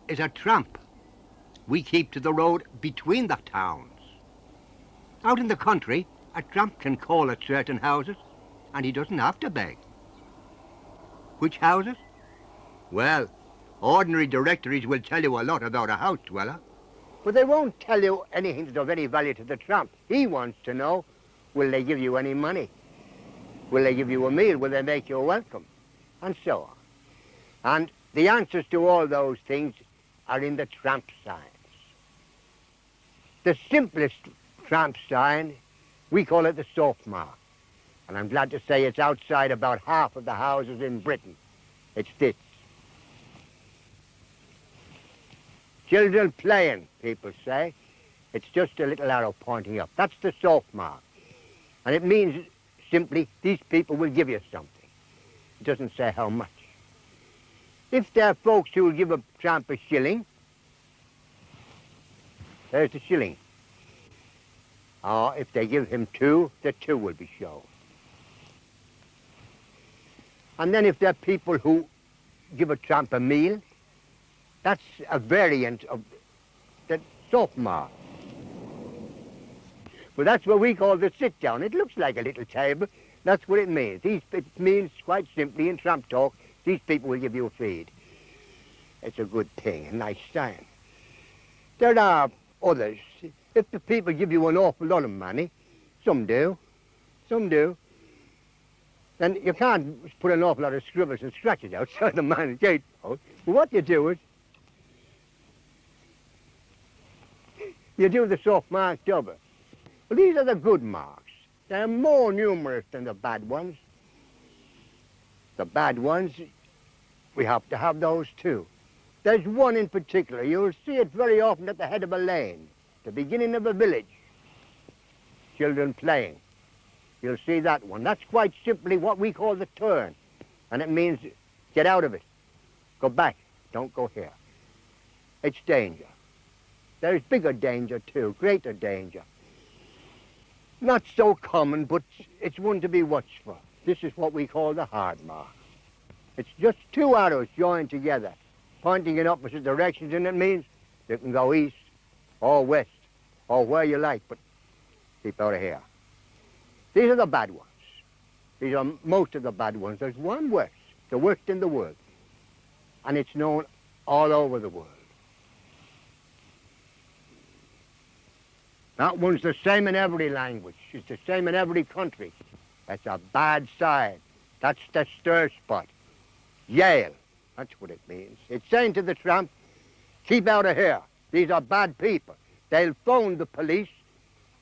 is a tramp. We keep to the road between the towns. Out in the country, a tramp can call at certain houses, and he doesn't have to beg. Which houses? Well, ordinary directories will tell you a lot about a house dweller, but they won't tell you anything that's of any value to the tramp. He wants to know, will they give you any money? Will they give you a meal? Will they make you welcome? And so on. And the answers to all those things are in the tramp signs. The simplest tramp sign, we call it the soap mark. And I'm glad to say it's outside about half of the houses in Britain. It's this. Children playing, people say. It's just a little arrow pointing up. That's the soap mark. And it means simply these people will give you something. It doesn't say how much. If there are folks who will give a tramp a shilling, there's the shilling. Or if they give him two, the two will be shown. And then if there are people who give a tramp a meal, that's a variant of the soap mark. Well, that's what we call the sit-down. It looks like a little table. That's what it means. It means, quite simply, in tramp talk, these people will give you a feed. It's a good thing, a nice sign. There are others. If the people give you an awful lot of money, some do, then you can't put an awful lot of scribbles and scratches outside the man's gatepost. But what you do is, you do the soft mark double. Well, these are the good marks. They're more numerous than the bad ones. The bad ones, we have to have those too. There's one in particular. You'll see it very often at the head of a lane, the beginning of a village. Children playing. You'll see that one. That's quite simply what we call the turn. And it means get out of it. Go back. Don't go here. It's danger. There's bigger danger too, greater danger. Not so common, but it's one to be watched for. This is what we call the hard mark. It's just two arrows joined together, pointing in opposite directions, and it means you can go east or west or where you like, but keep out of here. These are the bad ones. These are most of the bad ones. There's one worse, the worst in the world, and it's known all over the world. That one's the same in every language. It's the same in every country. That's a bad sign. That's the stir spot. Yale. That's what it means. It's saying to the tramp, keep out of here. These are bad people. They'll phone the police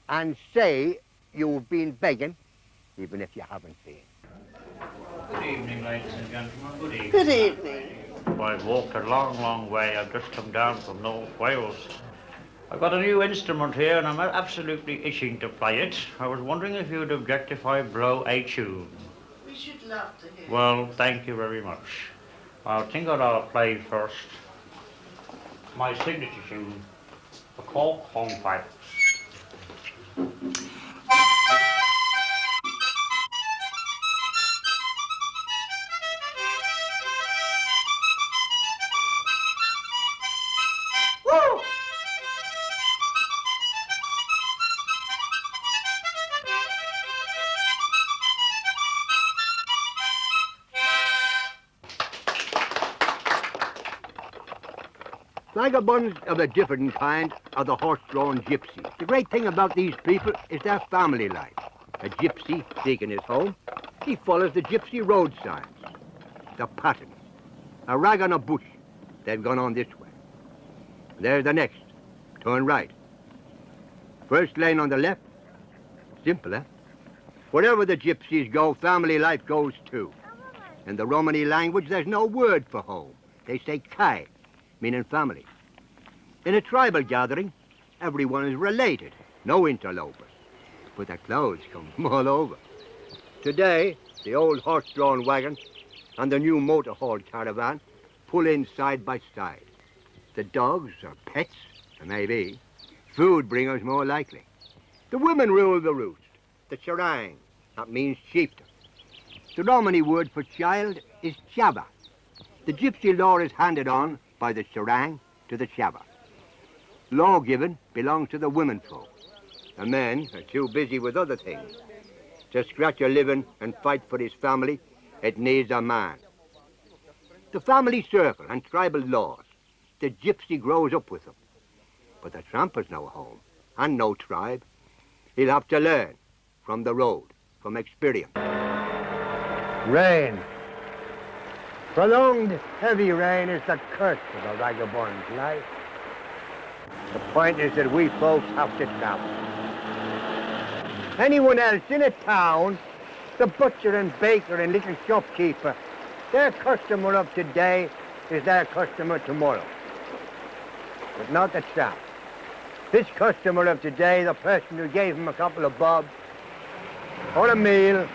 and say you've been begging, even if you haven't been. Good evening, ladies and gentlemen. Good evening. Good evening. I've walked a long, long way. I've just come down from North Wales. I've got a new instrument here, and I'm absolutely itching to play it. I was wondering if you'd object if I blow a tune. We should love to hear. Well, thank you very much. I think I'll play first my signature tune, the Cork Hornpipe. Vagabonds of a different kind are the horse-drawn gypsies. The great thing about these people is their family life. A gypsy seeking his home, he follows the gypsy road signs, the patterns. A rag on a bush, they've gone on this way. There's the next, turn right. First lane on the left, simple, eh? Wherever the gypsies go, family life goes too. In the Romany language, there's no word for home. They say kai, meaning family. In a tribal gathering, everyone is related, no interlopers. But their clothes come from all over. Today, the old horse-drawn wagon and the new motor-hauled caravan pull in side by side. The dogs are pets, maybe. Food bringers more likely. The women rule the roost. The charang, that means chieftain. The Romany word for child is chaba. The gypsy law is handed on by the charang to the shabba. Law-giving belongs to the women folk. The men are too busy with other things. To scratch a living and fight for his family, it needs a man. The family circle and tribal laws, the gypsy grows up with them. But the tramp has no home and no tribe. He'll have to learn from the road, from experience. Rain. Prolonged heavy rain is the curse of a vagabond's life. The point is that we folks have to travel. Anyone else in a town, the butcher and baker and little shopkeeper, their customer of today is their customer tomorrow. But not the tramp. This customer of today, the person who gave him a couple of bob, or a meal,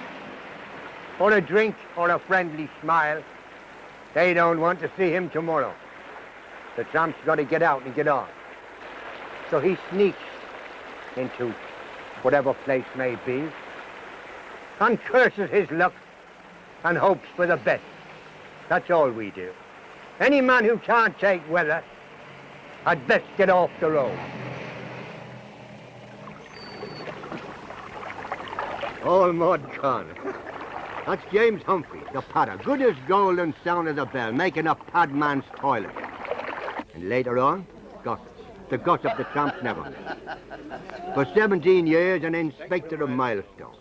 or a drink, or a friendly smile, they don't want to see him tomorrow. The tramp's got to get out and get on. So he sneaks into whatever place may be, and curses his luck and hopes for the best. That's all we do. Any man who can't take weather had best get off the road. All mud gone. That's James Humphrey, the padder, good as gold and sound as a bell, making a padman's toilet. And later on, gossip. The gossip the tramps never met. For 17 years, an inspector of Milestone.